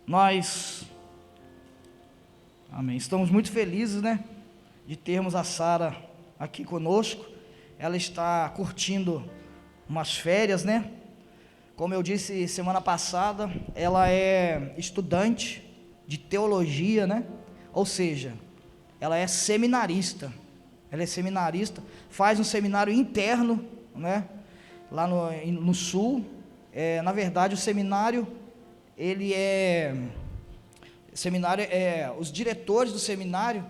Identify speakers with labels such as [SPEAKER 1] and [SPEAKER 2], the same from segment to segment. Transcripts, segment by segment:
[SPEAKER 1] Nós, amém, estamos muito felizes, né, de termos a Sara aqui conosco. Ela está curtindo umas férias, né? Como eu disse semana passada, ela é estudante de teologia, né? Ou seja, ela é seminarista. Ela é seminarista, faz um seminário interno, né? Lá no sul. Na verdade, o seminário, os diretores do seminário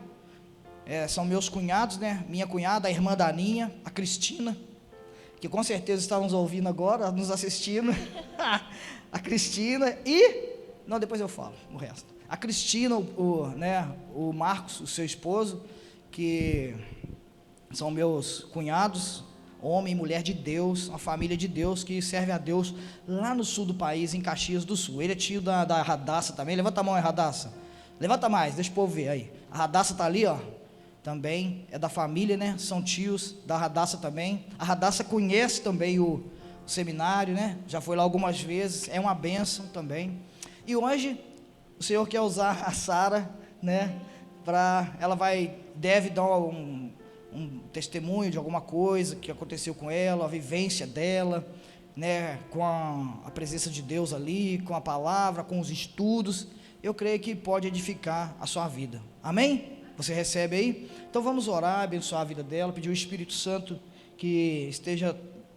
[SPEAKER 1] são meus cunhados, né? Minha cunhada, a irmã da Aninha, a Cristina, que com certeza estão nos ouvindo agora, nos assistindo. A Cristina não, depois eu falo o resto. A Cristina, o Marcos, o seu esposo, que são meus cunhados, homem e mulher de Deus, uma família de Deus que serve a Deus lá no sul do país, em Caxias do Sul. Ele é tio da Radassa também. Levanta a mão aí, Radassa. Levanta mais, deixa o povo ver aí. A Radassa está ali, ó. Também é da família, né? São tios da Radassa também. A Radassa conhece também o seminário, né? Já foi lá algumas vezes. É uma bênção também. E hoje o Senhor quer usar a Sara, né? Ela deve dar um testemunho de alguma coisa que aconteceu com ela, a vivência dela, né, com a presença de Deus ali, com a palavra, com os estudos. Eu creio que pode edificar a sua vida. Amém? Você recebe aí? Então vamos orar, abençoar a vida dela, pedir o Espírito Santo que esteja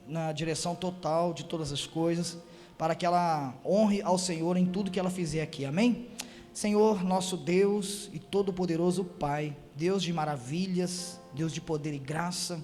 [SPEAKER 1] na direção total de todas as coisas, para que ela honre ao Senhor em tudo que ela fizer aqui. Amém? Senhor, nosso Deus e todo-poderoso Pai, Deus de maravilhas, Deus de poder e graça,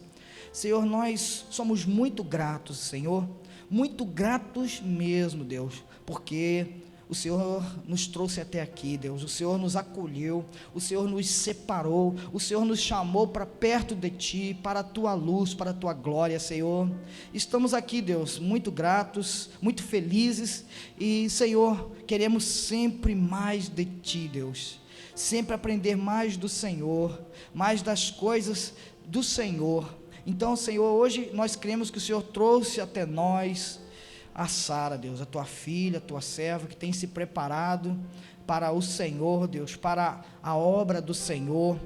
[SPEAKER 1] Senhor, nós somos muito gratos, Senhor, muito gratos mesmo, Deus, porque o Senhor nos trouxe até aqui, Deus, o Senhor nos acolheu, o Senhor nos separou, o Senhor nos chamou para perto de Ti, para a Tua luz, para a Tua glória, Senhor. Estamos aqui, Deus, muito gratos, muito felizes e, Senhor, queremos sempre mais de Ti, Deus, sempre aprender mais do Senhor, mais das coisas do Senhor. Então, Senhor, hoje nós cremos que o Senhor trouxe até nós a Sara, Deus, a Tua filha, a Tua serva, que tem se preparado para o Senhor, Deus, para a obra do Senhor,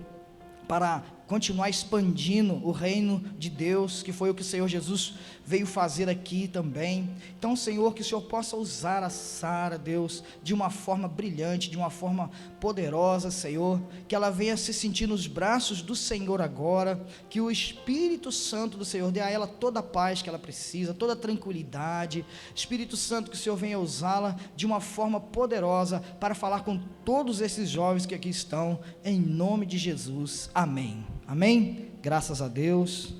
[SPEAKER 1] para continuar expandindo o reino de Deus, que foi o que o Senhor Jesus veio fazer aqui também. Então, Senhor, que o Senhor possa usar a Sara, Deus, de uma forma brilhante, de uma forma poderosa, Senhor, que ela venha se sentir nos braços do Senhor agora, que o Espírito Santo do Senhor dê a ela toda a paz que ela precisa, toda a tranquilidade. Espírito Santo, que o Senhor venha usá-la de uma forma poderosa para falar com todos esses jovens que aqui estão, em nome de Jesus, amém. Amém? Graças a Deus. Vou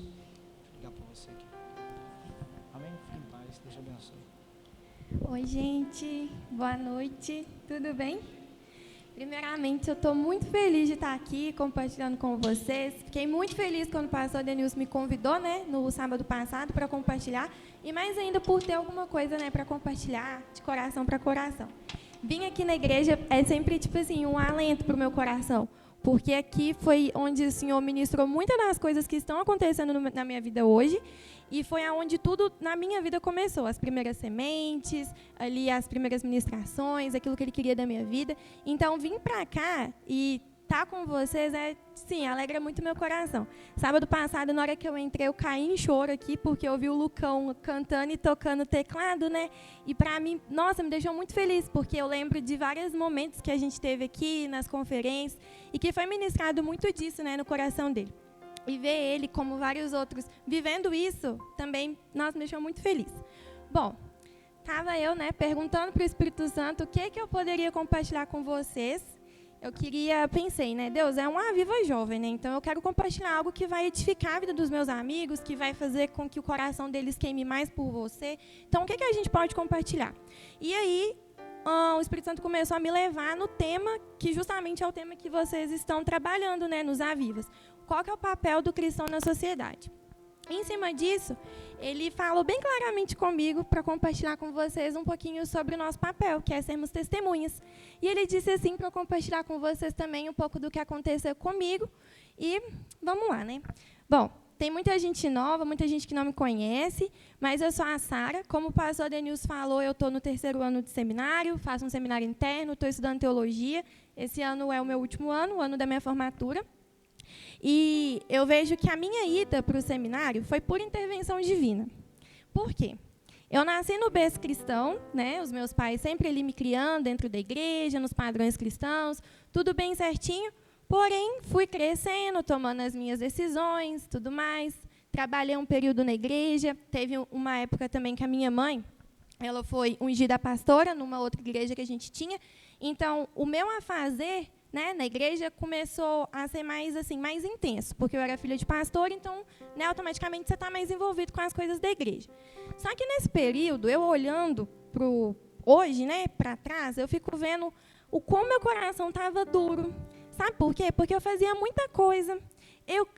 [SPEAKER 1] ligar para você aqui. Amém? Fique em paz, Deus te abençoe.
[SPEAKER 2] Oi, gente. Boa noite. Tudo bem? Primeiramente, eu estou muito feliz de estar aqui compartilhando com vocês. Fiquei muito feliz quando o pastor Denilson me convidou, né, no sábado passado, para compartilhar. E mais ainda por ter alguma coisa, né, para compartilhar de coração para coração. Vim aqui na igreja é sempre, tipo assim, um alento para o meu coração. Porque aqui foi onde o Senhor ministrou muitas das coisas que estão acontecendo na minha vida hoje, e foi aonde tudo na minha vida começou, as primeiras sementes, ali as primeiras ministrações, aquilo que Ele queria da minha vida. Então, vim para cá e estar com vocês, sim, alegra muito meu coração. Sábado passado, na hora que eu entrei, eu caí em choro aqui, porque eu vi o Lucão cantando e tocando teclado, né? E para mim, nossa, me deixou muito feliz, porque eu lembro de vários momentos que a gente teve aqui, nas conferências, e que foi ministrado muito disso, né, no coração dele. E ver ele, como vários outros, vivendo isso, também, nossa, me deixou muito feliz. Bom, estava eu, né, perguntando para o Espírito Santo o que eu poderia compartilhar com vocês. Pensei, né, Deus, é um Aviva Jovem, né, então eu quero compartilhar algo que vai edificar a vida dos meus amigos, que vai fazer com que o coração deles queime mais por você. Então, o que a gente pode compartilhar? E aí, o Espírito Santo começou a me levar no tema, que justamente é o tema que vocês estão trabalhando, né, nos Avivas. Qual que é o papel do cristão na sociedade? Em cima disso, ele falou bem claramente comigo para compartilhar com vocês um pouquinho sobre o nosso papel, que é sermos testemunhas. E ele disse assim para eu compartilhar com vocês também um pouco do que aconteceu comigo. E vamos lá, né? Bom, tem muita gente nova, muita gente que não me conhece, mas eu sou a Sara. Como o pastor Denilson falou, eu estou no 3º ano de seminário, faço um seminário interno, estou estudando teologia. Esse ano é o meu último ano, o ano da minha formatura. E eu vejo que a minha ida para o seminário foi por intervenção divina. Por quê? Eu nasci no berço cristão, né? Os meus pais sempre ali me criando dentro da igreja, nos padrões cristãos, tudo bem certinho. Porém, fui crescendo, tomando as minhas decisões, tudo mais. Trabalhei um período na igreja. Teve uma época também que a minha mãe, ela foi ungida pastora numa outra igreja que a gente tinha. Então, o meu afazer, né, na igreja começou a ser mais assim, mais intenso, porque eu era filha de pastor, então, né, automaticamente você está mais envolvido com as coisas da igreja. Só que nesse período, eu olhando hoje, né, para trás, eu fico vendo o como meu coração estava duro. Sabe por quê? Porque eu fazia muita coisa.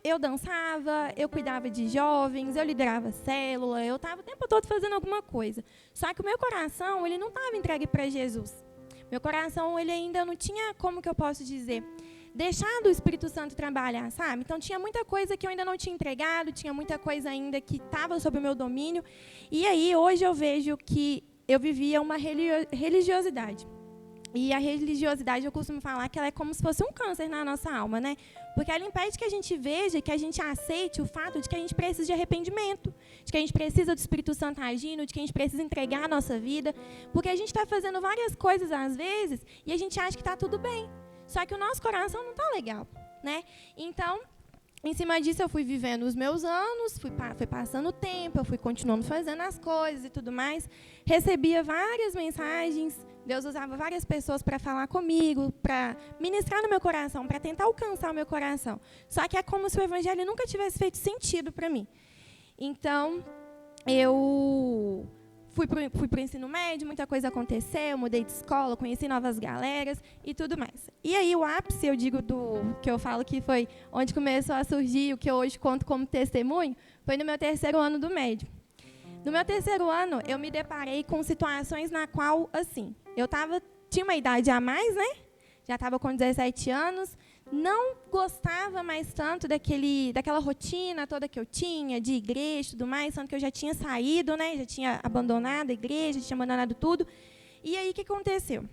[SPEAKER 2] Eu dançava, eu cuidava de jovens, eu liderava célula, eu estava o tempo todo fazendo alguma coisa. Só que o meu coração, ele não estava entregue para Jesus. Meu coração, ele ainda não tinha, como que eu posso dizer, deixado o Espírito Santo trabalhar, sabe? Então, tinha muita coisa que eu ainda não tinha entregado, tinha muita coisa ainda que estava sob o meu domínio. E aí, hoje eu vejo que eu vivia uma religiosidade. E a religiosidade, eu costumo falar que ela é como se fosse um câncer na nossa alma, né? Porque ela impede que a gente veja, que a gente aceite o fato de que a gente precisa de arrependimento, de que a gente precisa do Espírito Santo agindo, de que a gente precisa entregar a nossa vida, porque a gente está fazendo várias coisas às vezes e a gente acha que está tudo bem. Só que o nosso coração não está legal, né? Então, em cima disso, eu fui vivendo os meus anos, fui passando o tempo, eu fui continuando fazendo as coisas e tudo mais. Recebia várias mensagens, Deus usava várias pessoas para falar comigo, para ministrar no meu coração, para tentar alcançar o meu coração. Só que é como se o evangelho nunca tivesse feito sentido para mim. Então, eu fui para o ensino médio, muita coisa aconteceu, mudei de escola, conheci novas galeras e tudo mais. E aí o ápice, eu digo, que eu falo que foi onde começou a surgir, o que eu hoje conto como testemunho, foi no meu 3º ano do médio. No meu 3º ano, eu me deparei com situações na qual, assim, tinha uma idade a mais, né? Já estava com 17 anos, não gostava mais tanto daquela rotina toda que eu tinha, de igreja e tudo mais, tanto que eu já tinha saído, né? Já tinha abandonado a igreja, já tinha abandonado tudo. E aí, o que aconteceu?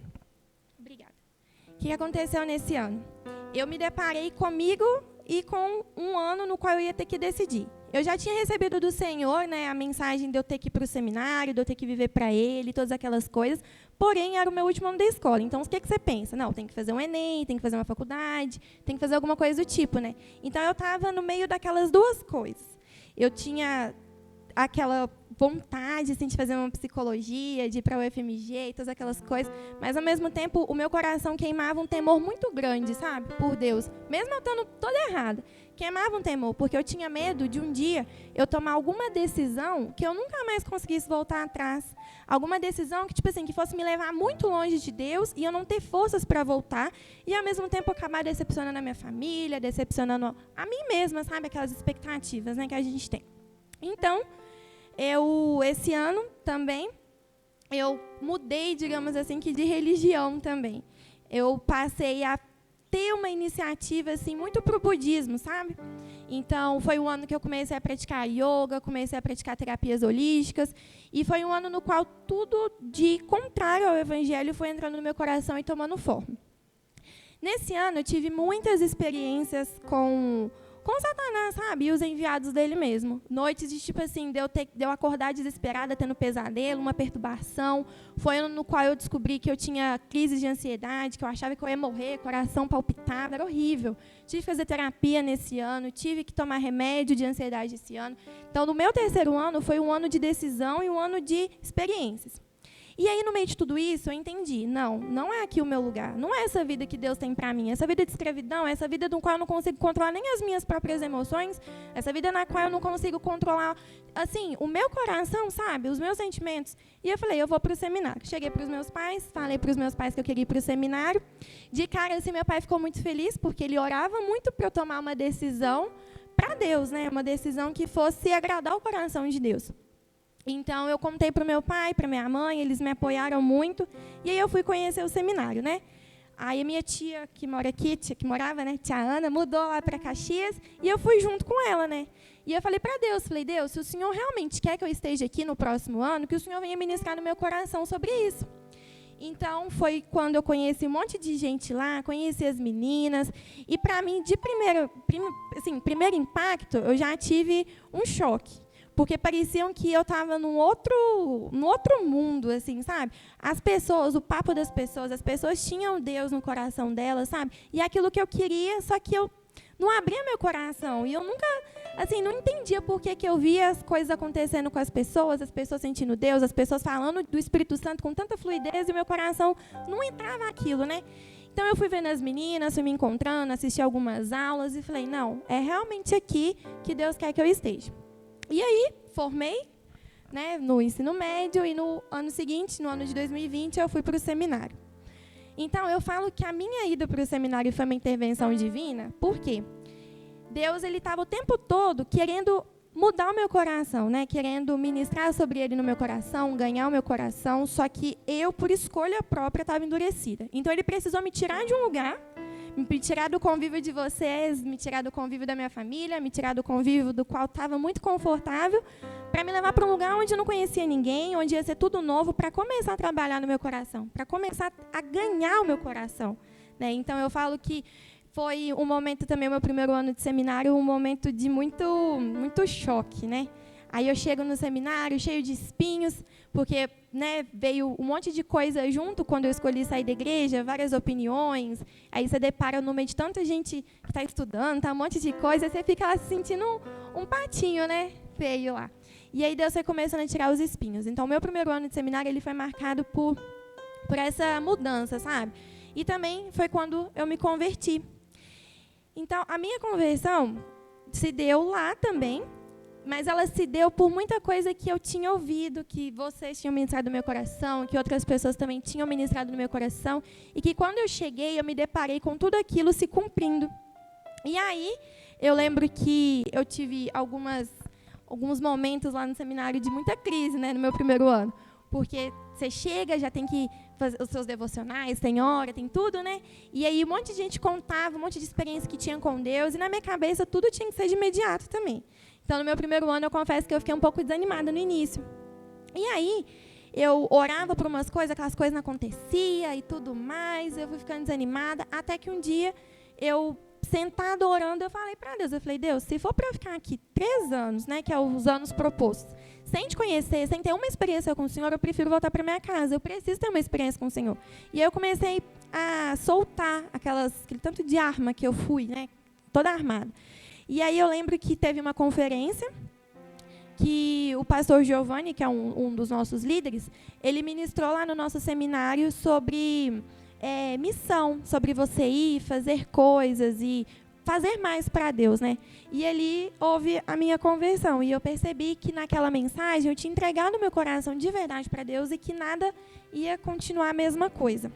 [SPEAKER 2] Obrigada. O que aconteceu nesse ano? Eu me deparei comigo e com um ano no qual eu ia ter que decidir. Eu já tinha recebido do Senhor, né, a mensagem de eu ter que ir para o seminário, de eu ter que viver para Ele, todas aquelas coisas, porém, era o meu último ano da escola. Então, o que você pensa? Não, tem que fazer um Enem, tem que fazer uma faculdade, tem que fazer alguma coisa do tipo, né? Então, eu estava no meio daquelas duas coisas. Eu tinha aquela vontade assim, de fazer uma psicologia, de ir para o UFMG e todas aquelas coisas, mas, ao mesmo tempo, o meu coração queimava um temor muito grande, sabe, por Deus. Mesmo eu estando toda errada, queimava um temor, porque eu tinha medo de um dia eu tomar alguma decisão que eu nunca mais conseguisse voltar atrás. Alguma decisão que, tipo assim, que fosse me levar muito longe de Deus e eu não ter forças para voltar e, ao mesmo tempo, acabar decepcionando a minha família, decepcionando a mim mesma, sabe, aquelas expectativas, né, que a gente tem. Então, esse ano também, eu mudei, digamos assim, que de religião também. Eu passei a ter uma iniciativa assim, muito para o budismo, sabe? Então, foi um ano que eu comecei a praticar yoga, comecei a praticar terapias holísticas, e foi um ano no qual tudo de contrário ao evangelho foi entrando no meu coração e tomando forma. Nesse ano, eu tive muitas experiências com Satanás, sabe? E os enviados dele mesmo. Noites de, tipo assim, de eu acordar desesperada, tendo pesadelo, uma perturbação. Foi ano no qual eu descobri que eu tinha crises de ansiedade, que eu achava que eu ia morrer, coração palpitava, era horrível. Tive que fazer terapia nesse ano, tive que tomar remédio de ansiedade esse ano. Então, no meu 3º ano, foi um ano de decisão e um ano de experiências. E aí, no meio de tudo isso, eu entendi, não é aqui o meu lugar, não é essa vida que Deus tem para mim, essa vida de escravidão, essa vida no qual eu não consigo controlar nem as minhas próprias emoções, essa vida na qual eu não consigo controlar, assim, o meu coração, sabe, os meus sentimentos. E eu falei, eu vou para o seminário. Cheguei para os meus pais, falei para os meus pais que eu queria ir para o seminário. De cara, assim, meu pai ficou muito feliz, porque ele orava muito para eu tomar uma decisão para Deus, né, uma decisão que fosse agradar o coração de Deus. Então, eu contei para o meu pai, para minha mãe, eles me apoiaram muito, e aí eu fui conhecer o seminário, né? Aí a minha tia, que mora aqui, que morava, né, tia Ana, mudou lá para Caxias, e eu fui junto com ela, né? E eu falei para Deus, se o Senhor realmente quer que eu esteja aqui no próximo ano, que o Senhor venha ministrar no meu coração sobre isso. Então, foi quando eu conheci um monte de gente lá, conheci as meninas, e para mim, de primeiro impacto, eu já tive um choque, porque pareciam que eu estava num outro mundo, assim, sabe? As pessoas, o papo das pessoas, as pessoas tinham Deus no coração delas, sabe? E aquilo que eu queria, só que eu não abria meu coração, e eu nunca, assim, não entendia por que eu via as coisas acontecendo com as pessoas sentindo Deus, as pessoas falando do Espírito Santo com tanta fluidez, e o meu coração não entrava aquilo, né? Então, eu fui vendo as meninas, fui me encontrando, assisti algumas aulas, e falei, não, é realmente aqui que Deus quer que eu esteja. E aí, formei, né, no ensino médio, e no ano seguinte, no ano de 2020, eu fui para o seminário. Então, eu falo que a minha ida para o seminário foi uma intervenção divina, por quê? Deus estava o tempo todo querendo mudar o meu coração, né? Querendo ministrar sobre ele no meu coração, ganhar o meu coração, só que eu, por escolha própria, estava endurecida. Então, ele precisou me tirar de um lugar, me tirar do convívio de vocês, me tirar do convívio da minha família, me tirar do convívio do qual estava muito confortável, para me levar para um lugar onde eu não conhecia ninguém, onde ia ser tudo novo, para começar a trabalhar no meu coração, para começar a ganhar o meu coração, né? Então, eu falo que foi um momento também, o meu primeiro ano de seminário, um momento de muito choque, né? Aí eu chego no seminário cheio de espinhos, porque, né, veio um monte de coisa junto quando eu escolhi sair da igreja, várias opiniões. Aí você depara no meio de tanta gente que está estudando, tá um monte de coisa, você fica lá se sentindo um patinho, né, feio lá. E aí Deus foi começando a tirar os espinhos. Então, o meu primeiro ano de seminário ele foi marcado por essa mudança, sabe? E também foi quando eu me converti. Então, a minha conversão se deu lá também, mas ela se deu por muita coisa que eu tinha ouvido, que vocês tinham ministrado no meu coração, que outras pessoas também tinham ministrado no meu coração, e que quando eu cheguei, eu me deparei com tudo aquilo se cumprindo. E aí, eu lembro que eu tive alguns momentos lá no seminário de muita crise, né, no meu primeiro ano, porque você chega, já tem que fazer os seus devocionais, tem hora, tem tudo, né? E aí um monte de gente contava, um monte de experiência que tinha com Deus, e na minha cabeça tudo tinha que ser de imediato também. Então, no meu primeiro ano, eu confesso que eu fiquei um pouco desanimada no início. E aí, eu orava por umas coisas, aquelas coisas não aconteciam e tudo mais, eu fui ficando desanimada, até que um dia, eu, sentada orando, eu falei para Deus, Deus, se for para eu ficar aqui 3 anos, né, que é os anos propostos, sem te conhecer, sem ter uma experiência com o Senhor, eu prefiro voltar para minha casa, eu preciso ter uma experiência com o Senhor. E aí eu comecei a soltar aquele tanto de arma que eu fui, né, toda armada. E aí eu lembro que teve uma conferência que o pastor Giovanni, que é um dos nossos líderes, ele ministrou lá no nosso seminário sobre missão, sobre você ir, fazer coisas e fazer mais para Deus, né? E ali houve a minha conversão, e eu percebi que naquela mensagem eu tinha entregado meu coração de verdade para Deus e que nada ia continuar a mesma coisa.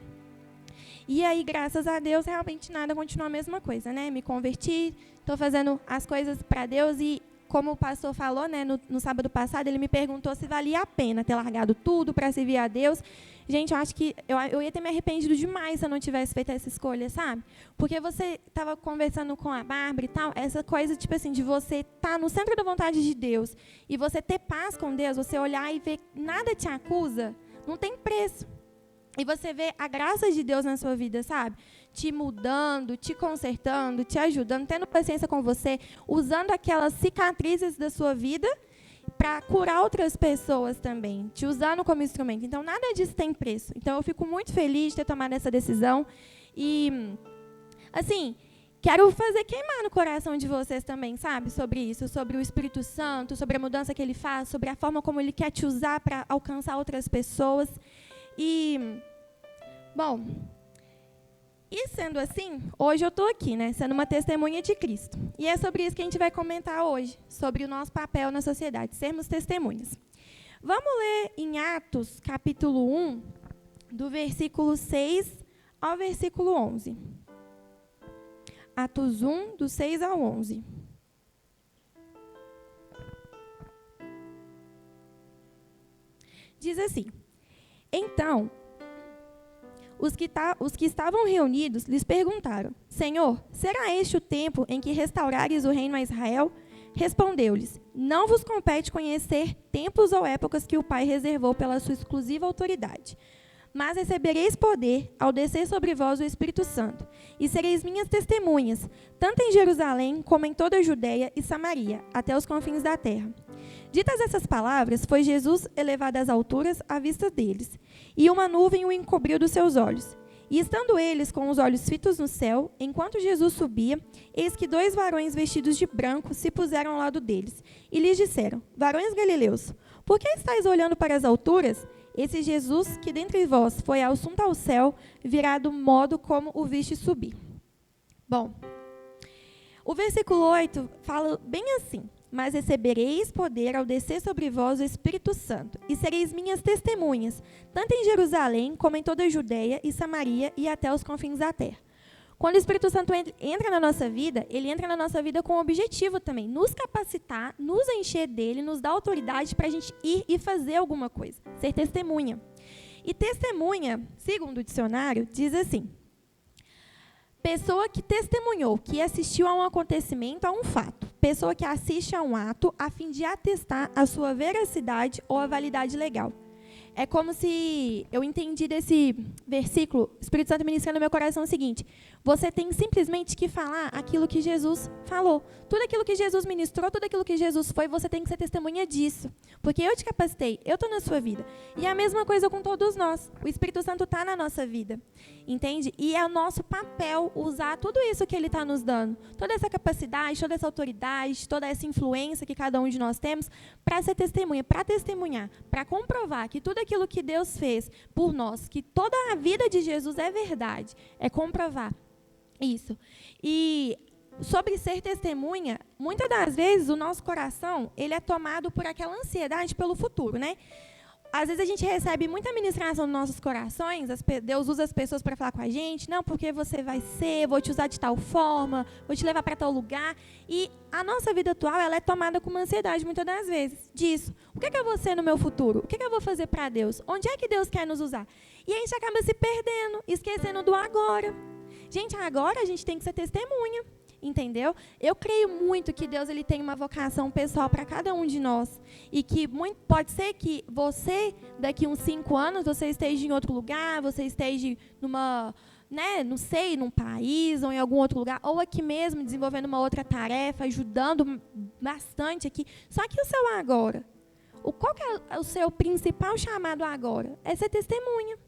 [SPEAKER 2] E aí, graças a Deus, realmente nada continua a mesma coisa, né? Me converti, estou fazendo as coisas para Deus e, como o pastor falou, né, no sábado passado, ele me perguntou se valia a pena ter largado tudo para servir a Deus. Gente, eu acho que eu ia ter me arrependido demais se eu não tivesse feito essa escolha, sabe? Porque você estava conversando com a Bárbara e tal, essa coisa, tipo assim, de você estar no centro da vontade de Deus e você ter paz com Deus, você olhar e ver que nada te acusa, não tem preço. E você vê a graça de Deus na sua vida, sabe? Te mudando, te consertando, te ajudando, tendo paciência com você, usando aquelas cicatrizes da sua vida para curar outras pessoas também, te usando como instrumento. Então, nada disso tem preço. Então, eu fico muito feliz de ter tomado essa decisão. E, assim, quero fazer queimar no coração de vocês também, sabe? Sobre isso, sobre o Espírito Santo, sobre a mudança que ele faz, sobre a forma como ele quer te usar para alcançar outras pessoas. E, bom, e sendo assim, hoje eu estou aqui, né, sendo uma testemunha de Cristo. E é sobre isso que a gente vai comentar hoje, sobre o nosso papel na sociedade, sermos testemunhas. Vamos ler em Atos, capítulo 1, do versículo 6 ao versículo 11. Atos 1, do 6 ao 11. Diz assim: Então, os que estavam reunidos lhes perguntaram: Senhor, será este o tempo em que restaurares o reino a Israel? respondeu-lhes: não vos compete conhecer tempos ou épocas que o Pai reservou pela sua exclusiva autoridade. Mas recebereis poder ao descer sobre vós o Espírito Santo, e sereis minhas testemunhas, tanto em Jerusalém como em toda a Judéia e Samaria, até os confins da terra. Ditas essas palavras, foi Jesus elevado às alturas à vista deles, e uma nuvem o encobriu dos seus olhos. E estando eles com os olhos fitos no céu, enquanto Jesus subia, eis que 2 varões vestidos de branco se puseram ao lado deles, e lhes disseram: varões galileus, por que estáis olhando para as alturas? Esse Jesus, que dentre vós foi assunto ao céu, virá do modo como o viste subir. Bom, o versículo 8 fala bem assim: mas recebereis poder ao descer sobre vós o Espírito Santo, e sereis minhas testemunhas, tanto em Jerusalém, como em toda a Judéia e Samaria, e até os confins da terra. Quando o Espírito Santo entra na nossa vida, ele entra na nossa vida com o objetivo também, nos capacitar, nos encher dele, nos dar autoridade para a gente ir e fazer alguma coisa, ser testemunha. E testemunha, segundo o dicionário, diz assim: pessoa que testemunhou, que assistiu a um acontecimento, a um fato. Pessoa que assiste a um ato a fim de atestar a sua veracidade ou a validade legal. É como se eu entendi desse versículo, o Espírito Santo ministrando no meu coração o seguinte: você tem simplesmente que falar aquilo que Jesus falou. Tudo aquilo que Jesus ministrou, tudo aquilo que Jesus foi, você tem que ser testemunha disso. Porque eu te capacitei, eu estou na sua vida. E é a mesma coisa com todos nós. O Espírito Santo está na nossa vida. Entende? E é o nosso papel usar tudo isso que ele está nos dando. Toda essa capacidade, toda essa autoridade, toda essa influência que cada um de nós temos para ser testemunha, para testemunhar, para comprovar que tudo aquilo que Deus fez por nós, que toda a vida de Jesus é verdade, é comprovar isso. E sobre ser testemunha, muitas das vezes o nosso coração ele é tomado por aquela ansiedade pelo futuro, né? Às vezes a gente recebe muita ministração nos nossos corações, Deus usa as pessoas para falar com a gente, não, porque você vai ser, vou te usar de tal forma, vou te levar para tal lugar. E a nossa vida atual ela é tomada com uma ansiedade muitas das vezes disso. O que eu vou ser no meu futuro? O que eu vou fazer para Deus? Onde é que Deus quer nos usar? E a gente acaba se perdendo, esquecendo do agora. Gente, agora a gente tem que ser testemunha. Entendeu? Eu creio muito que Deus ele tem uma vocação pessoal para cada um de nós. E que pode ser que você, daqui uns 5 anos, você esteja em outro lugar, você esteja numa, não sei, num país ou em algum outro lugar, ou aqui mesmo, desenvolvendo uma outra tarefa, ajudando bastante aqui. Só que o seu agora, qual que é o seu principal chamado agora? É ser testemunha.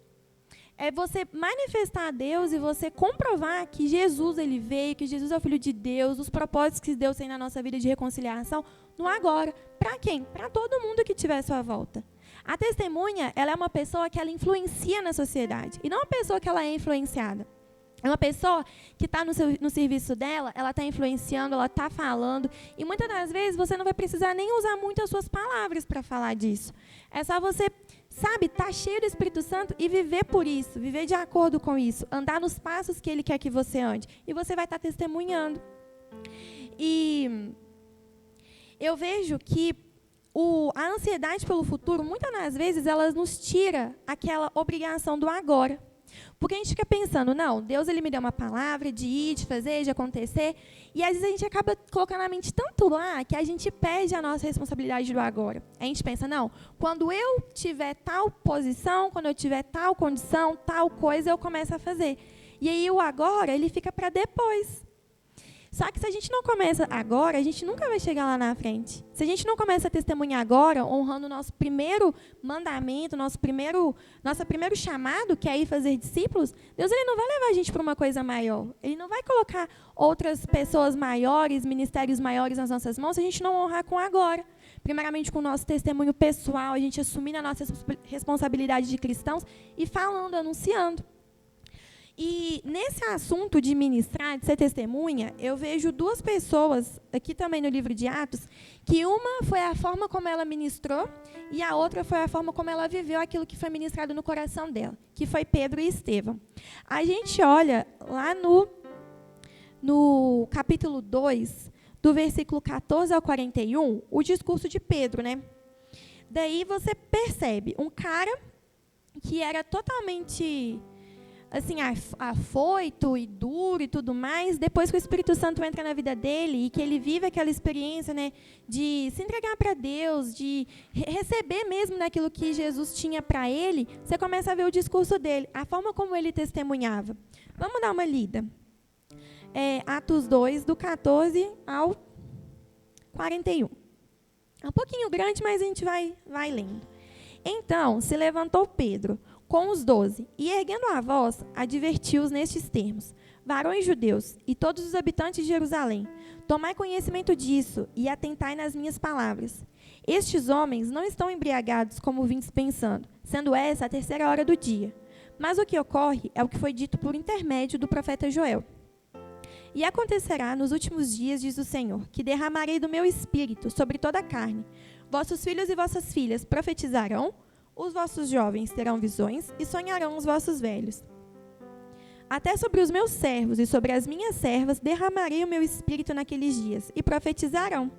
[SPEAKER 2] É você manifestar a Deus e você comprovar que Jesus ele veio, que Jesus é o Filho de Deus, os propósitos que Deus tem na nossa vida de reconciliação, no agora. Para quem? Para todo mundo que estiver à sua volta. A testemunha, ela é uma pessoa que ela influencia na sociedade, e não uma pessoa que ela é influenciada. É uma pessoa que está no serviço dela, ela está influenciando, ela está falando, e muitas das vezes você não vai precisar nem usar muito as suas palavras para falar disso. É só você, estar cheio do Espírito Santo e viver por isso, viver de acordo com isso, andar nos passos que Ele quer que você ande, e você vai estar testemunhando. E eu vejo que a ansiedade pelo futuro, muitas das vezes, ela nos tira aquela obrigação do agora. Porque a gente fica pensando, não, Deus ele me deu uma palavra de ir, de fazer, de acontecer, e às vezes a gente acaba colocando a mente tanto lá que a gente perde a nossa responsabilidade do agora. A gente pensa, não, quando eu tiver tal posição, quando eu tiver tal condição, tal coisa, eu começo a fazer. E aí o agora, ele fica para depois. Só que se a gente não começa agora, a gente nunca vai chegar lá na frente. Se a gente não começa a testemunhar agora, honrando o nosso primeiro mandamento, nosso primeiro chamado, que é ir fazer discípulos, Deus ele não vai levar a gente para uma coisa maior. Ele não vai colocar outras pessoas maiores, ministérios maiores nas nossas mãos, se a gente não honrar com agora. Primeiramente com o nosso testemunho pessoal, a gente assumindo a nossa responsabilidade de cristãos e falando, anunciando. E nesse assunto de ministrar, de ser testemunha, eu vejo 2 pessoas, aqui também no livro de Atos, que uma foi a forma como ela ministrou e a outra foi a forma como ela viveu aquilo que foi ministrado no coração dela, que foi Pedro e Estevão. A gente olha lá no capítulo 2, do versículo 14 ao 41, o discurso de Pedro, né? Daí você percebe um cara que era totalmente assim, afoito e duro e tudo mais, depois que o Espírito Santo entra na vida dele e que ele vive aquela experiência, né, de se entregar para Deus, de receber mesmo daquilo que Jesus tinha para ele, você começa a ver o discurso dele, a forma como ele testemunhava. Vamos dar uma lida. Atos 2, do 14 ao 41. É um pouquinho grande, mas a gente vai lendo. Então se levantou Pedro com os 12, e erguendo a voz, advertiu-os nestes termos: varões judeus e todos os habitantes de Jerusalém, tomai conhecimento disso e atentai nas minhas palavras. Estes homens não estão embriagados como vindes pensando, sendo essa a 3ª hora do dia. Mas o que ocorre é o que foi dito por intermédio do profeta Joel. E acontecerá nos últimos dias, diz o Senhor, que derramarei do meu espírito sobre toda a carne. Vossos filhos e vossas filhas profetizarão, os vossos jovens terão visões e sonharão os vossos velhos. Até sobre os meus servos e sobre as minhas servas derramarei o meu espírito naqueles dias, e profetizarão.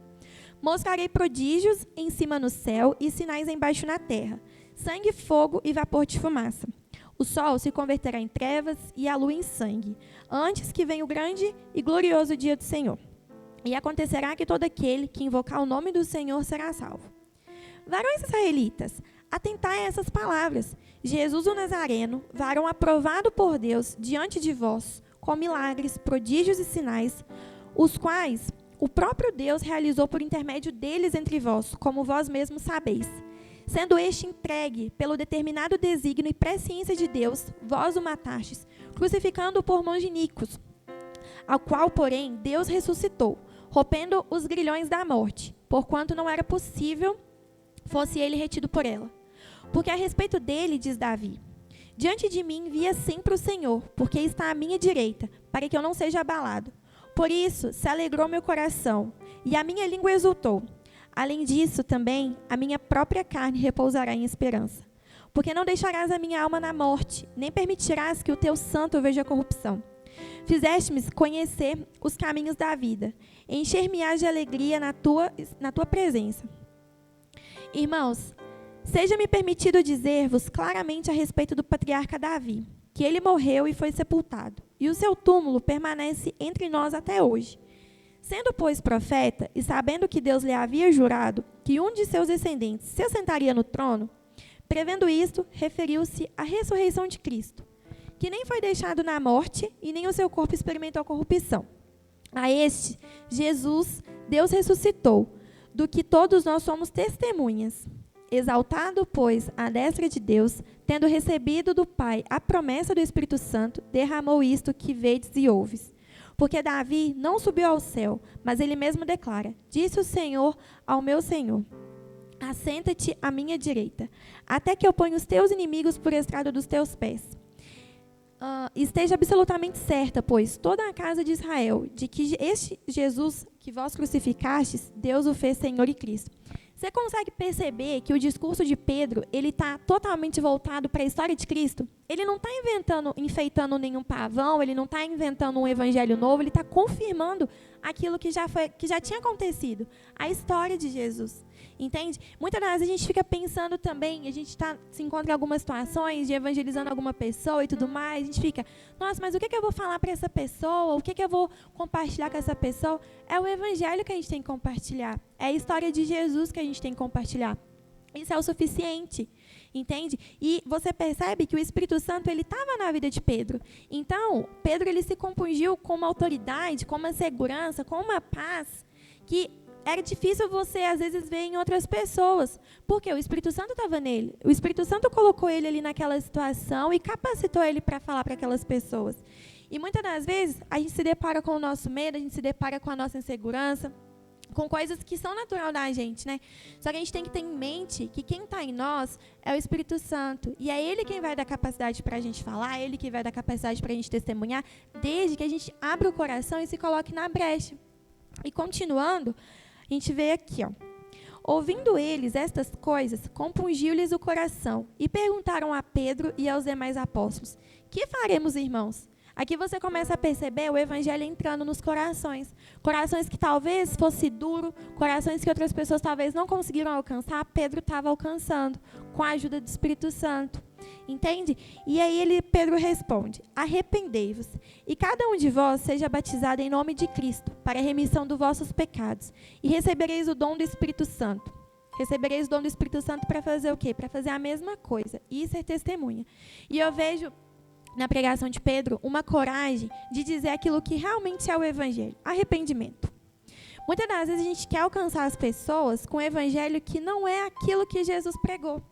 [SPEAKER 2] Mostrarei prodígios em cima no céu e sinais embaixo na terra, sangue, fogo e vapor de fumaça. O sol se converterá em trevas e a lua em sangue, antes que venha o grande e glorioso dia do Senhor. E acontecerá que todo aquele que invocar o nome do Senhor será salvo. Varões israelitas, atentai a essas palavras. Jesus o Nazareno, varão aprovado por Deus diante de vós, com milagres, prodígios e sinais, os quais o próprio Deus realizou por intermédio deles entre vós, como vós mesmos sabeis. Sendo este entregue pelo determinado desígnio e presciência de Deus, vós o matastes, crucificando-o por mãos de iníquos, ao qual, porém, Deus ressuscitou, rompendo os grilhões da morte, porquanto não era possível fosse ele retido por ela. Porque a respeito dele, diz Davi: diante de mim via sempre o Senhor, porque está à minha direita, para que eu não seja abalado. Por isso se alegrou meu coração, e a minha língua exultou. Além disso, também, a minha própria carne repousará em esperança. Porque não deixarás a minha alma na morte, nem permitirás que o teu santo veja corrupção. Fizeste-me conhecer os caminhos da vida, encher-me-ás de alegria na tua presença. Irmãos, seja-me permitido dizer-vos claramente a respeito do patriarca Davi, que ele morreu e foi sepultado, e o seu túmulo permanece entre nós até hoje. Sendo, pois, profeta, e sabendo que Deus lhe havia jurado que um de seus descendentes se assentaria no trono, prevendo isto, referiu-se à ressurreição de Cristo, que nem foi deixado na morte, e nem o seu corpo experimentou a corrupção. A este, Jesus, Deus ressuscitou, do que todos nós somos testemunhas. Exaltado, pois, à destra de Deus, tendo recebido do Pai a promessa do Espírito Santo, derramou isto que vedes e ouves. Porque Davi não subiu ao céu, mas ele mesmo declara: disse o Senhor ao meu Senhor: assenta-te à minha direita, até que eu ponha os teus inimigos por estrado dos teus pés. Esteja absolutamente certa, pois, toda a casa de Israel, de que este Jesus que vós crucificastes, Deus o fez Senhor e Cristo. Você consegue perceber que o discurso de Pedro, ele está totalmente voltado para a história de Cristo? Ele não está enfeitando nenhum pavão, ele não está inventando um evangelho novo, ele está confirmando aquilo que já tinha acontecido, a história de Jesus. Entende? Muitas das vezes a gente fica pensando também, a gente se encontra em algumas situações de evangelizando alguma pessoa e tudo mais, a gente fica, nossa, mas o que eu vou falar para essa pessoa? O que eu vou compartilhar com essa pessoa? É o evangelho que a gente tem que compartilhar, é a história de Jesus que a gente tem que compartilhar. Isso é o suficiente, entende? E você percebe que o Espírito Santo ele estava na vida de Pedro. Então, Pedro ele se compungiu com uma autoridade, com uma segurança, com uma paz que era difícil você, às vezes, ver em outras pessoas. Porque o Espírito Santo estava nele. O Espírito Santo colocou ele ali naquela situação e capacitou ele para falar para aquelas pessoas. E muitas das vezes, a gente se depara com o nosso medo, a gente se depara com a nossa insegurança, com coisas que são natural da gente, né? Só que a gente tem que ter em mente que quem está em nós é o Espírito Santo. E é Ele quem vai dar capacidade para a gente falar, é Ele quem vai dar capacidade para a gente testemunhar, desde que a gente abra o coração e se coloque na brecha. E continuando, a gente vê aqui, ó. Ouvindo eles estas coisas, compungiu-lhes o coração e perguntaram a Pedro e aos demais apóstolos: que faremos, irmãos? Aqui você começa a perceber o evangelho entrando nos corações. Corações que talvez fosse duro, corações que outras pessoas talvez não conseguiram alcançar, Pedro estava alcançando, com a ajuda do Espírito Santo. Entende? E aí Pedro responde: arrependei-vos, e cada um de vós seja batizado em nome de Cristo, para a remissão dos vossos pecados, e recebereis o dom do Espírito Santo. Recebereis o dom do Espírito Santo para fazer o quê? Para fazer a mesma coisa, e ser testemunha. E eu vejo na pregação de Pedro uma coragem de dizer aquilo que realmente é o Evangelho: arrependimento. Muitas das vezes a gente quer alcançar as pessoas com um evangelho que não é aquilo que Jesus pregou.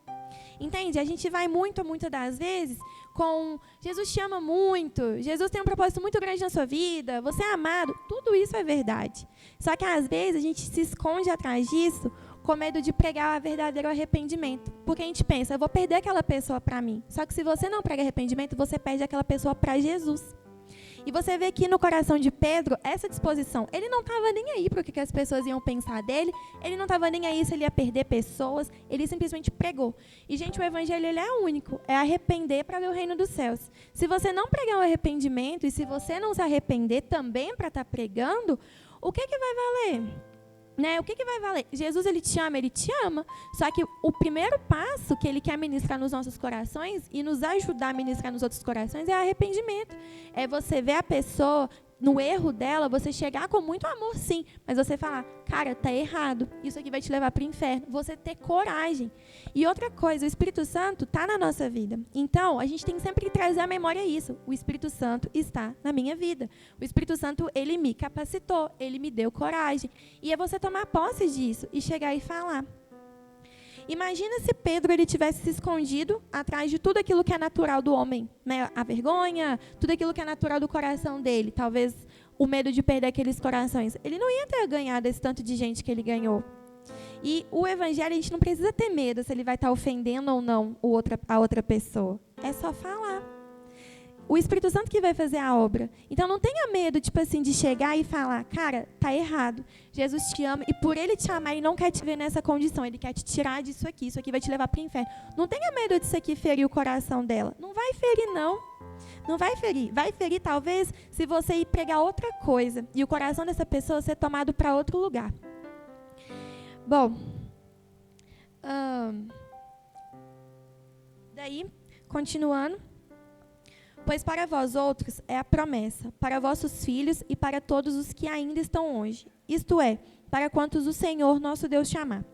[SPEAKER 2] Entende? A gente vai muitas das vezes com Jesus te ama muito, Jesus tem um propósito muito grande na sua vida, você é amado. Tudo isso é verdade. Só que às vezes a gente se esconde atrás disso com medo de pregar o verdadeiro arrependimento. Porque a gente pensa: eu vou perder aquela pessoa para mim. Só que se você não prega arrependimento, você perde aquela pessoa para Jesus. E você vê aqui no coração de Pedro essa disposição. Ele não estava nem aí para o que as pessoas iam pensar dele. Ele não estava nem aí se ele ia perder pessoas. Ele simplesmente pregou. E, gente, o evangelho ele é único. É arrepender para ver o reino dos céus. Se você não pregar o arrependimento e se você não se arrepender também para estar pregando, o que vai valer? Né? O que vai valer? Jesus, ele te ama. Só que o primeiro passo que ele quer ministrar nos nossos corações e nos ajudar a ministrar nos outros corações é arrependimento. É você ver a pessoa no erro dela, você chegar com muito amor, sim, mas você falar: cara, tá errado, isso aqui vai te levar para o inferno. Você ter coragem. E outra coisa, o Espírito Santo está na nossa vida. Então, a gente tem sempre que trazer à memória isso. O Espírito Santo está na minha vida. O Espírito Santo, ele me capacitou, ele me deu coragem. E é você tomar posse disso e chegar e falar. Imagina se Pedro ele tivesse se escondido atrás de tudo aquilo que é natural do homem, né? A vergonha, tudo aquilo que é natural do coração dele, talvez o medo de perder aqueles corações. Ele não ia ter ganhado esse tanto de gente que ele ganhou. E o evangelho, a gente não precisa ter medo se ele vai estar ofendendo ou não a outra pessoa. É só falar. O Espírito Santo que vai fazer a obra. Então não tenha medo, tipo assim, de chegar e falar: cara, tá errado. Jesus te ama e por ele te amar, ele não quer te ver nessa condição. Ele quer te tirar disso aqui. Isso aqui vai te levar para o inferno. Não tenha medo disso aqui ferir o coração dela. Não vai ferir, não. Não vai ferir. Vai ferir, talvez, se você ir pregar outra coisa e o coração dessa pessoa ser tomado para outro lugar. Bom, daí, continuando. Pois para vós outros é a promessa, para vossos filhos e para todos os que ainda estão longe, isto é, para quantos o Senhor nosso Deus chamar.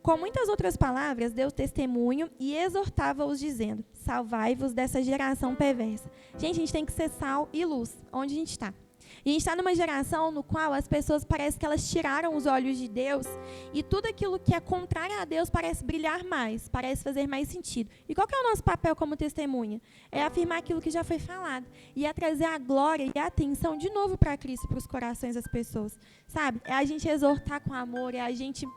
[SPEAKER 2] Com muitas outras palavras, deu testemunho e exortava-os, dizendo: salvai-vos dessa geração perversa. Gente, a gente tem que ser sal e luz, onde a gente está. E a gente está numa geração no qual as pessoas parece que elas tiraram os olhos de Deus e tudo aquilo que é contrário a Deus parece brilhar mais, parece fazer mais sentido. E qual que é o nosso papel como testemunha? É afirmar aquilo que já foi falado e é trazer a glória e a atenção de novo para Cristo, para os corações das pessoas. Sabe? É a gente exortar com amor, é a gente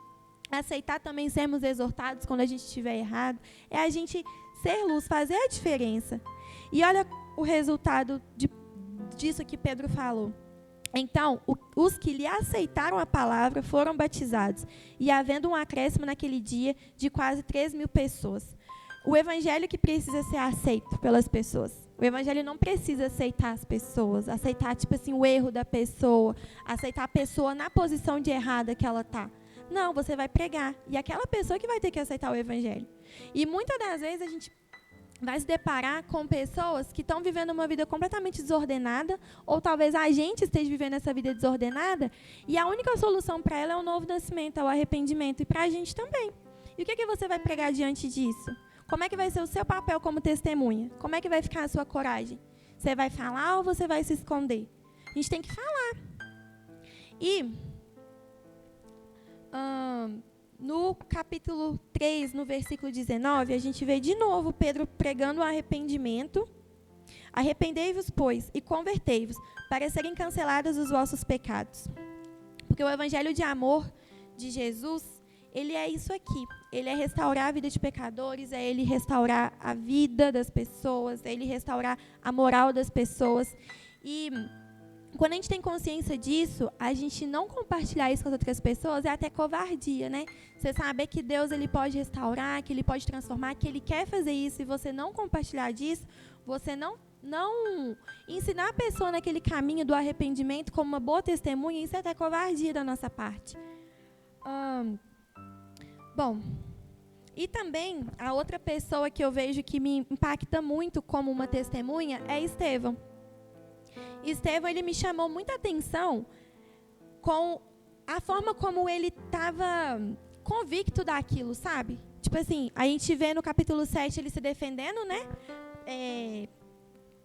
[SPEAKER 2] aceitar também sermos exortados quando a gente estiver errado, é a gente ser luz, fazer a diferença. E olha o resultado disso que Pedro falou. Então, os que lhe aceitaram a palavra foram batizados, e havendo um acréscimo naquele dia de quase 3.000 pessoas. O evangelho que precisa ser aceito pelas pessoas. O evangelho não precisa aceitar as pessoas, aceitar, tipo assim, o erro da pessoa, aceitar a pessoa na posição de errada que ela está. Não, você vai pregar, e aquela pessoa que vai ter que aceitar o evangelho. E muitas das vezes a gente vai se deparar com pessoas que estão vivendo uma vida completamente desordenada, ou talvez a gente esteja vivendo essa vida desordenada, e a única solução para ela é o novo nascimento, é o arrependimento, e para a gente também. E o que você vai pregar diante disso? Como é que vai ser o seu papel como testemunha? Como é que vai ficar a sua coragem? Você vai falar ou você vai se esconder? A gente tem que falar. E no capítulo 3, no versículo 19, a gente vê de novo Pedro pregando o arrependimento. Arrependei-vos, pois, e convertei-vos, para serem cancelados os vossos pecados. Porque o evangelho de amor de Jesus, ele é isso aqui. Ele é restaurar a vida de pecadores, é ele restaurar a vida das pessoas, é ele restaurar a moral das pessoas. E quando a gente tem consciência disso, a gente não compartilhar isso com as outras pessoas é até covardia, né? Você saber que Deus ele pode restaurar, que ele pode transformar, que ele quer fazer isso, e você não compartilhar disso, você não ensinar a pessoa naquele caminho do arrependimento como uma boa testemunha, isso é até covardia da nossa parte. Bom, E também, a outra pessoa que eu vejo que me impacta muito como uma testemunha é Estevão. Estevão, ele me chamou muita atenção com a forma como ele estava convicto daquilo, sabe? Tipo assim, a gente vê no capítulo 7 ele se defendendo, né?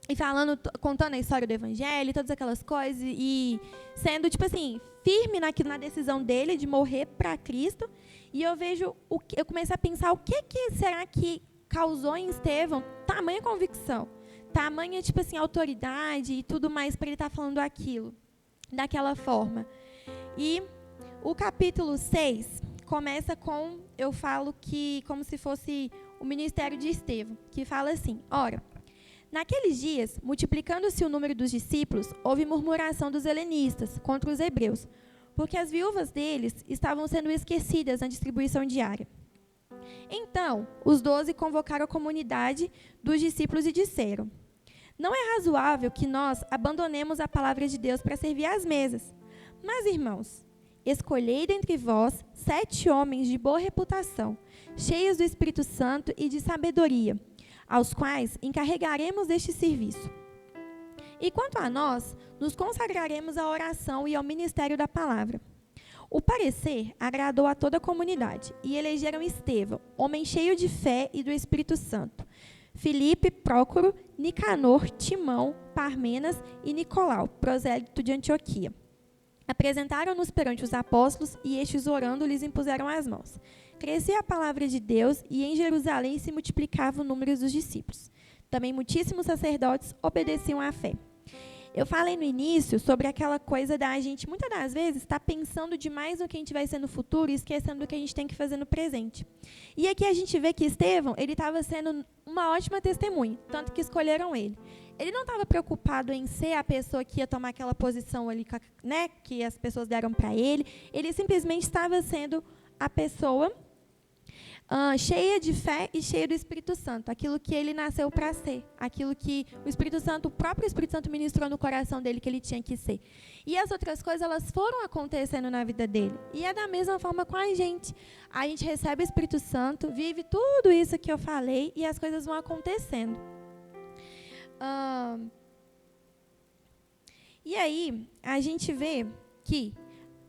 [SPEAKER 2] E falando, contando a história do evangelho, todas aquelas coisas, e sendo, tipo assim, firme na decisão dele de morrer para Cristo. E eu comecei a pensar o que será que causou em Estevão tamanha convicção, tamanha, tipo assim, autoridade e tudo mais para ele estar falando aquilo, daquela forma. E o capítulo 6 começa com, eu falo que, como se fosse o ministério de Estevão, que fala assim: ora, naqueles dias, multiplicando-se o número dos discípulos, houve murmuração dos helenistas contra os hebreus, porque as viúvas deles estavam sendo esquecidas na distribuição diária. Então, os 12 convocaram a comunidade dos discípulos e disseram: não é razoável que nós abandonemos a palavra de Deus para servir às mesas. Mas, irmãos, escolhei dentre vós 7 homens de boa reputação, cheios do Espírito Santo e de sabedoria, aos quais encarregaremos deste serviço. E quanto a nós, nos consagraremos à oração e ao ministério da palavra. O parecer agradou a toda a comunidade, e elegeram Estevão, homem cheio de fé e do Espírito Santo, Filipe, Prócoro, Nicanor, Timão, Parmenas e Nicolau, prosélito de Antioquia. Apresentaram-nos perante os apóstolos, e estes, orando, lhes impuseram as mãos. Crescia a palavra de Deus, e em Jerusalém se multiplicava o número dos discípulos. Também muitíssimos sacerdotes obedeciam à fé. Eu falei no início sobre aquela coisa da gente, muitas das vezes, estar pensando demais no que a gente vai ser no futuro e esquecendo do que a gente tem que fazer no presente. E aqui a gente vê que Estevão, ele estava sendo uma ótima testemunha, tanto que escolheram ele. Ele não estava preocupado em ser a pessoa que ia tomar aquela posição ali, né, que as pessoas deram para ele. Ele simplesmente estava sendo a pessoa cheia de fé e cheia do Espírito Santo, aquilo que ele nasceu para ser, aquilo que o próprio Espírito Santo ministrou no coração dele que ele tinha que ser. E as outras coisas, elas foram acontecendo na vida dele. E é da mesma forma com a gente. A gente recebe o Espírito Santo, vive tudo isso que eu falei e as coisas vão acontecendo. E aí, a gente vê que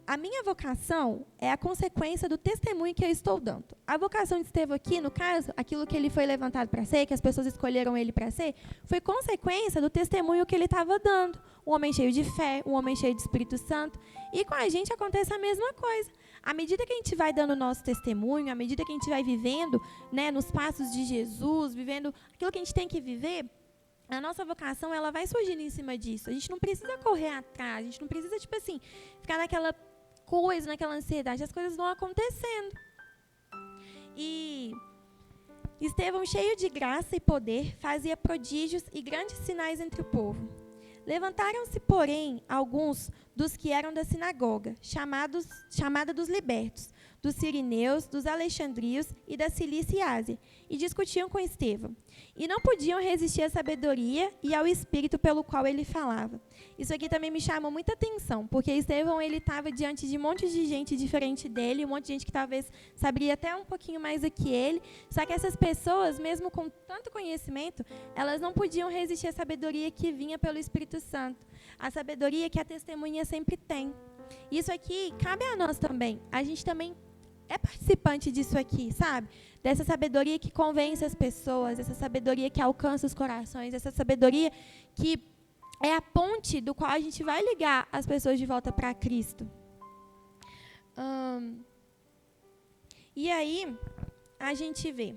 [SPEAKER 2] a minha vocação é a consequência do testemunho que eu estou dando. A vocação de Estevão aqui, no caso, aquilo que ele foi levantado para ser, que as pessoas escolheram ele para ser, foi consequência do testemunho que ele estava dando. Um homem cheio de fé, um homem cheio de Espírito Santo. E com a gente acontece a mesma coisa. À medida que a gente vai dando o nosso testemunho, à medida que a gente vai vivendo, né, nos passos de Jesus, vivendo aquilo que a gente tem que viver, a nossa vocação, ela vai surgindo em cima disso. A gente não precisa correr atrás, a gente não precisa, tipo assim, ficar naquela coisa, naquela ansiedade, as coisas vão acontecendo. E Estevão, cheio de graça e poder, fazia prodígios e grandes sinais entre o povo. Levantaram-se, porém, alguns dos que eram da sinagoga, chamada dos libertos, dos sirineus, dos alexandrios e da Cilícia e Ásia, e discutiam com Estevão. E não podiam resistir à sabedoria e ao espírito pelo qual ele falava. Isso aqui também me chamou muita atenção, porque Estevão, ele estava diante de um monte de gente diferente dele, um monte de gente que talvez sabia até um pouquinho mais do que ele, só que essas pessoas, mesmo com tanto conhecimento, elas não podiam resistir à sabedoria que vinha pelo Espírito Santo, a sabedoria que a testemunha sempre tem. Isso aqui cabe a nós também. A gente também é participante disso aqui, sabe? Dessa sabedoria que convence as pessoas, essa sabedoria que alcança os corações, essa sabedoria que é a ponte do qual a gente vai ligar as pessoas de volta para Cristo. E aí, a gente vê.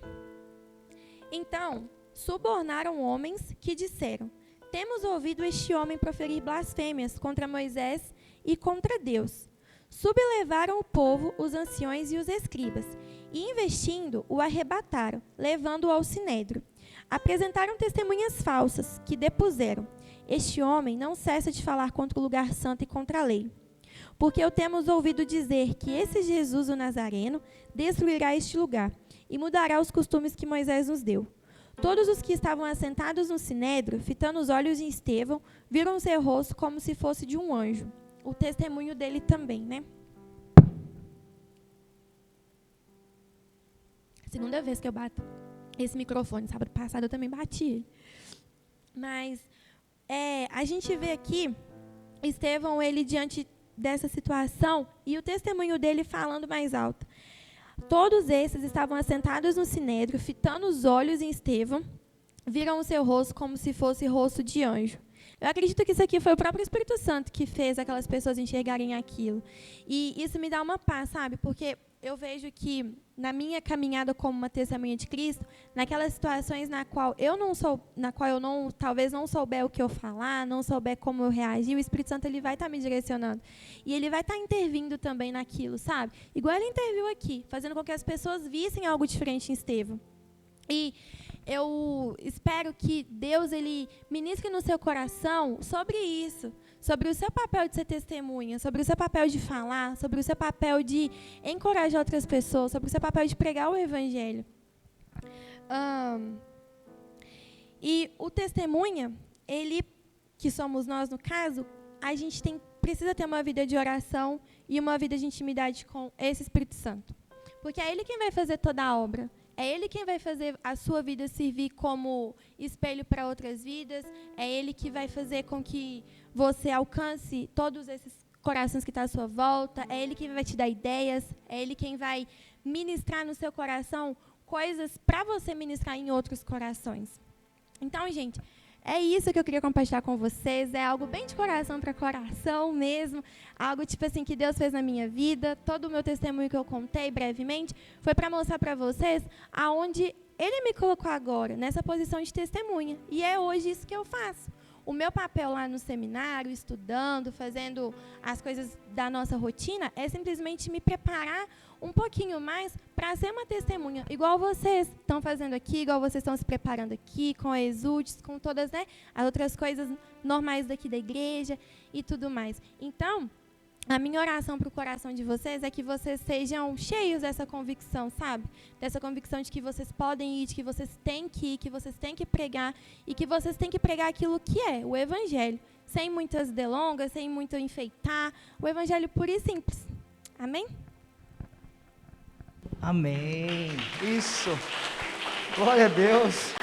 [SPEAKER 2] Então, subornaram homens que disseram: temos ouvido este homem proferir blasfêmias contra Moisés e contra Deus. Sublevaram o povo, os anciões e os escribas, e, investindo, o arrebataram, levando-o ao sinédrio. Apresentaram testemunhas falsas, que depuseram: este homem não cessa de falar contra o lugar santo e contra a lei. Porque o temos ouvido dizer que esse Jesus, o Nazareno, destruirá este lugar, e mudará os costumes que Moisés nos deu. Todos os que estavam assentados no sinédrio, fitando os olhos em Estevão, viram o seu rosto como se fosse de um anjo. O testemunho dele também, né? Segunda vez que eu bato esse microfone. Sábado passado eu também bati ele. Mas a gente vê aqui Estevão, ele diante dessa situação, e o testemunho dele falando mais alto. Todos esses estavam assentados no sinédrio, fitando os olhos em Estevão, viram o seu rosto como se fosse rosto de anjo. Eu acredito que isso aqui foi o próprio Espírito Santo que fez aquelas pessoas enxergarem aquilo. E isso me dá uma paz, sabe? Porque eu vejo que na minha caminhada como uma testemunha de Cristo, naquelas situações na qual eu talvez não souber o que eu falar, não souber como eu reagir, o Espírito Santo ele vai estar me direcionando. E ele vai estar intervindo também naquilo, sabe? Igual ele interviu aqui, fazendo com que as pessoas vissem algo diferente em Estevão. E eu espero que Deus ele ministre no seu coração sobre isso, sobre o seu papel de ser testemunha, sobre o seu papel de falar, sobre o seu papel de encorajar outras pessoas, sobre o seu papel de pregar o Evangelho. E o testemunha, ele, que somos nós no caso, a gente precisa ter uma vida de oração e uma vida de intimidade com esse Espírito Santo. Porque é Ele quem vai fazer toda a obra. É Ele quem vai fazer a sua vida servir como espelho para outras vidas. É Ele que vai fazer com que você alcance todos esses corações que estão à sua volta. É Ele quem vai te dar ideias. É Ele quem vai ministrar no seu coração coisas para você ministrar em outros corações. Então, gente, é isso que eu queria compartilhar com vocês. É algo bem de coração para coração mesmo. Algo tipo assim que Deus fez na minha vida. Todo o meu testemunho que eu contei brevemente foi para mostrar para vocês aonde Ele me colocou agora, nessa posição de testemunha. E é hoje isso que eu faço. O meu papel lá no seminário, estudando, fazendo as coisas da nossa rotina, é simplesmente me preparar um pouquinho mais para ser uma testemunha, igual vocês estão fazendo aqui, igual vocês estão se preparando aqui, com a Exultes, com todas, né, as outras coisas normais daqui da igreja e tudo mais. Então, a minha oração para o coração de vocês é que vocês sejam cheios dessa convicção, sabe? Dessa convicção de que vocês podem ir, de que vocês têm que ir, que vocês têm que pregar e que vocês têm que pregar aquilo que é o Evangelho. Sem muitas delongas, sem muito enfeitar. O Evangelho puro e simples. Amém?
[SPEAKER 1] Amém. Isso. Glória a Deus.